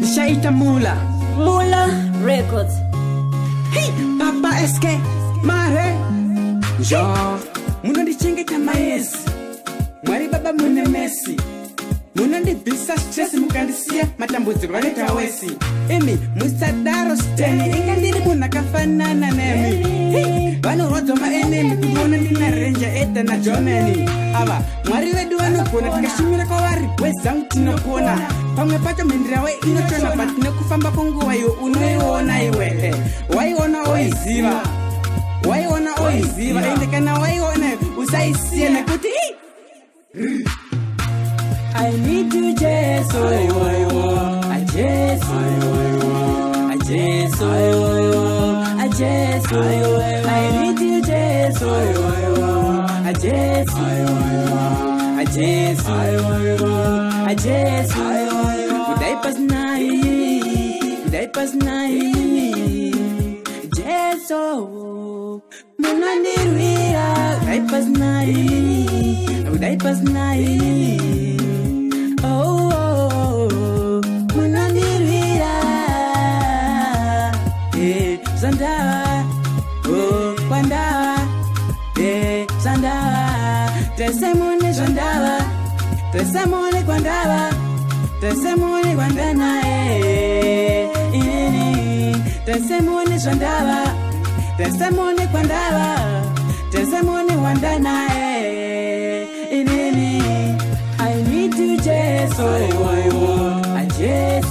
Shaita Mula Records. Hey, Papa SK Mare Jo munondichengeta maesi Mwari baba mune Messi munondibvisa stress mukandisiya matambudziko vaneta wesi imi musadaro steni inga ndiri munhu akafanana nemi Hey, vanorodzwa maenemi kudiona ndina renja edha nagermany ava mwari vedu vanogona tikashumira kwavari bwezangu tinokona pamwe pacho mhindirawe inotona but nekufamba kwenguva iyo unoiona iwe waiona oiziva ende kana waiona usaisiya nekuti I need you, Jesus. I Jesus. I Jesus. I Jesus. I need you, Jesus. I Jesus. I Jesus. I Jesus. Diapers night. Diapers night. Jesus. Munandirira. Diapers night. Diapers night. Munandirira Zandawa Kwandawa Zandawa Tesemune Zandawa Tesemune Kwandawa Tesemune Kwandana Tesemune Zandawa Tesemune Kwandawa Tesemune Wandana I need you, Jesus. I Jesus.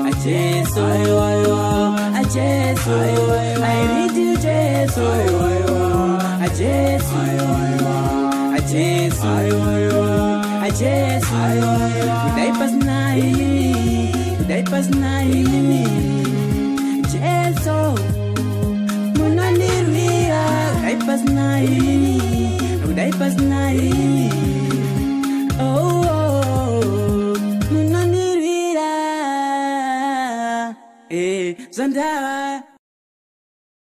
I Jesus. I Jesus. I need you, Jesus. I Jesus. I Jesus. I Jesus. Diapers night. Diapers night. Jesus. Munandirira. Diapers night. Diapers night. Munandirira Zandawa